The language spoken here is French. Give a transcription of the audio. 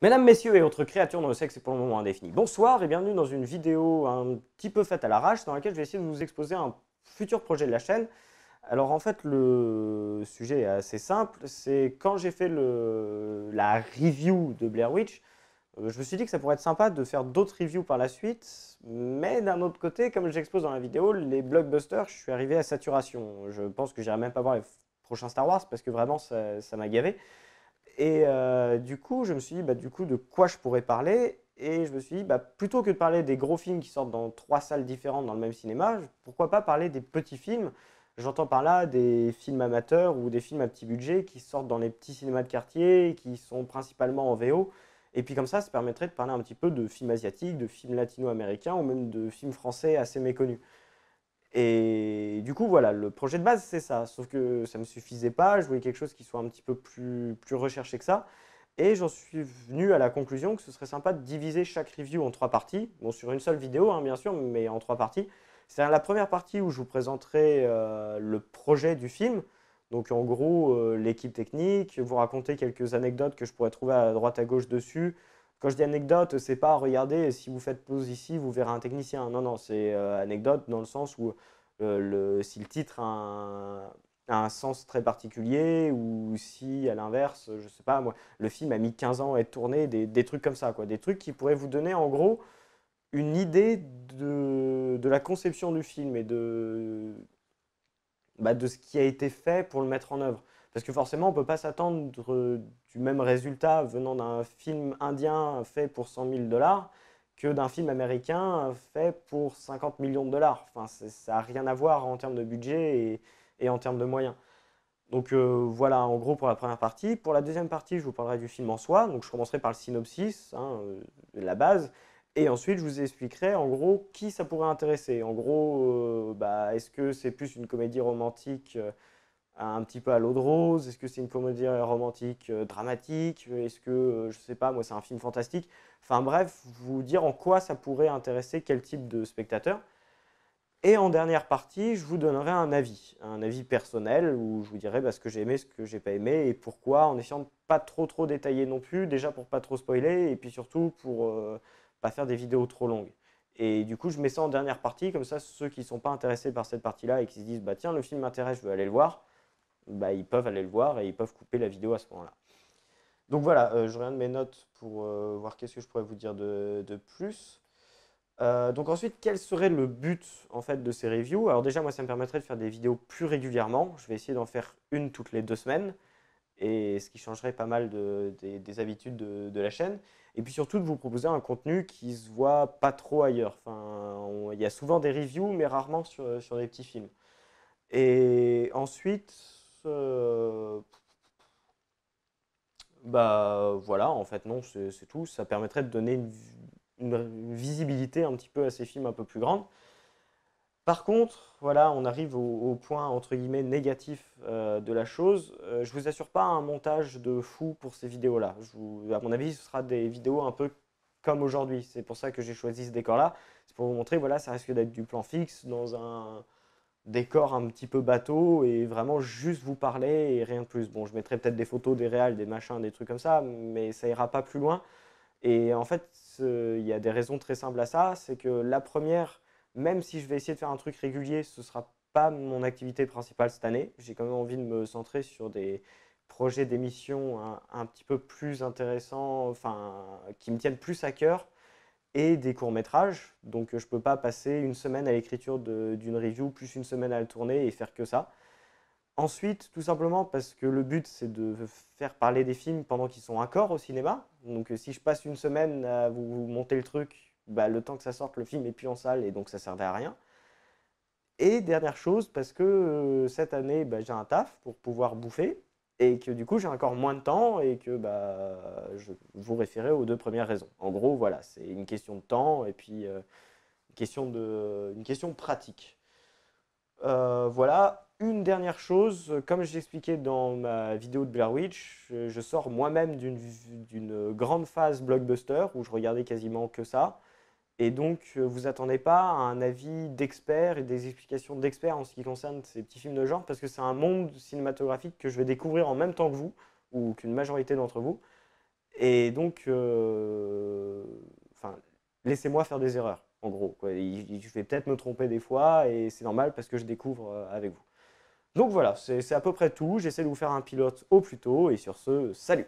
Mesdames, messieurs et autres créatures dont le sexe est pour le moment indéfini, bonsoir et bienvenue dans une vidéo un petit peu faite à l'arrache dans laquelle je vais essayer de vous exposer un futur projet de la chaîne. Alors en fait le sujet est assez simple, c'est quand j'ai fait la review de Blair Witch, je me suis dit que ça pourrait être sympa de faire d'autres reviews par la suite, mais d'un autre côté, comme j'expose dans la vidéo, les blockbusters, je suis arrivé à saturation. Je pense que j'irai même pas voir les prochains Star Wars parce que vraiment ça m'a gavé. Et du coup, je me suis dit, bah, du coup, de quoi je pourrais parler? Et je me suis dit, bah, plutôt que de parler des gros films qui sortent dans trois salles différentes dans le même cinéma, pourquoi pas parler des petits films? J'entends par là des films amateurs ou des films à petit budget qui sortent dans les petits cinémas de quartier, qui sont principalement en VO. Et puis comme ça permettrait de parler un petit peu de films asiatiques, de films latino-américains ou même de films français assez méconnus. Et du coup, voilà, le projet de base, c'est ça. Sauf que ça ne me suffisait pas. Je voulais quelque chose qui soit un petit peu plus recherché que ça. Et j'en suis venu à la conclusion que ce serait sympa de diviser chaque review en trois parties. Bon, sur une seule vidéo, hein, bien sûr, mais en trois parties. C'est la première partie où je vous présenterai le projet du film. Donc, en gros, l'équipe technique, vous raconter quelques anecdotes que je pourrais trouver à droite à gauche dessus. Quand je dis anecdote, c'est pas regardez, si vous faites pause ici, vous verrez un technicien. Non, non, c'est anecdote dans le sens où si le titre a un sens très particulier ou si, à l'inverse, je sais pas, moi, le film a mis 15 ans à être tourné, des trucs comme ça, quoi. Des trucs qui pourraient vous donner en gros une idée de la conception du film et de ce qui a été fait pour le mettre en œuvre. Parce que forcément, on ne peut pas s'attendre du même résultat venant d'un film indien fait pour 100 000 dollars que d'un film américain fait pour 50 millions de dollars. Enfin, ça n'a rien à voir en termes de budget et en termes de moyens. Donc voilà, en gros pour la première partie. Pour la deuxième partie, je vous parlerai du film en soi. Donc je commencerai par le synopsis, hein, la base. Et ensuite, je vous expliquerai en gros qui ça pourrait intéresser. En gros, bah, est-ce que c'est plus une comédie romantique un petit peu à l'eau de rose? Est-ce que c'est une comédie romantique dramatique? Est-ce que, je sais pas, moi c'est un film fantastique? Enfin bref, vous dire en quoi ça pourrait intéresser quel type de spectateur. Et en dernière partie, je vous donnerai un avis personnel où je vous dirai bah, ce que j'ai aimé, ce que j'ai pas aimé et pourquoi, en essayant de pas trop détailler non plus, déjà pour pas trop spoiler et puis surtout pour pas faire des vidéos trop longues. Et du coup, je mets ça en dernière partie, comme ça, ceux qui ne sont pas intéressés par cette partie-là et qui se disent bah tiens, le film m'intéresse, je veux aller le voir, bah ils peuvent aller le voir et ils peuvent couper la vidéo à ce moment-là. Donc voilà, je regarde mes notes pour voir qu'est-ce que je pourrais vous dire de plus. Donc ensuite, quel serait le but en fait de ces reviews? Alors déjà, moi, ça me permettrait de faire des vidéos plus régulièrement. Je vais essayer d'en faire une toutes les 2 semaines, et ce qui changerait pas mal des habitudes de la chaîne. Et puis surtout de vous proposer un contenu qui se voit pas trop ailleurs. Enfin, il y a souvent des reviews, mais rarement sur des petits films. Et ensuite, euh, bah voilà, en fait non, c'est tout. Ça permettrait de donner une visibilité un petit peu à ces films un peu plus grande. Par contre, voilà, on arrive au point entre guillemets négatif de la chose. Je vous assure pas un montage de fou pour ces vidéos-là. À mon avis, ce sera des vidéos un peu comme aujourd'hui. C'est pour ça que j'ai choisi ce décor-là. C'est pour vous montrer, voilà, ça risque d'être du plan fixe dans un décor un petit peu bateau et vraiment juste vous parler et rien de plus. Bon, je mettrai peut-être des photos, des réals, des machins, des trucs comme ça, mais ça ira pas plus loin. Et en fait, il y a des raisons très simples à ça. C'est que la première, même si je vais essayer de faire un truc régulier, ce ne sera pas mon activité principale cette année. J'ai quand même envie de me centrer sur des projets d'émissions un petit peu plus intéressants, enfin, qui me tiennent plus à cœur, et des courts-métrages. Donc je ne peux pas passer une semaine à l'écriture d'une review, plus une semaine à la tourner et faire que ça. Ensuite, tout simplement parce que le but, c'est de faire parler des films pendant qu'ils sont encore au cinéma. Donc, si je passe une semaine à vous monter le truc, bah, le temps que ça sorte, le film est plus en salle et donc ça servait à rien. Et dernière chose, parce que cette année, bah, j'ai un taf pour pouvoir bouffer et que du coup, j'ai encore moins de temps et que bah, je vous référer aux deux premières raisons. En gros, voilà, c'est une question de temps et puis une question pratique. Voilà, une dernière chose, comme je l'expliquais dans ma vidéo de Blair Witch, je sors moi-même d'une grande phase blockbuster où je regardais quasiment que ça. Et donc, vous attendez pas à un avis d'experts et des explications d'experts en ce qui concerne ces petits films de genre, parce que c'est un monde cinématographique que je vais découvrir en même temps que vous, ou qu'une majorité d'entre vous. Et donc, enfin, laissez-moi faire des erreurs, en gros, quoi. Je vais peut-être me tromper des fois, et c'est normal parce que je découvre avec vous. Donc voilà, c'est à peu près tout. J'essaie de vous faire un pilote au plus tôt, et sur ce, salut!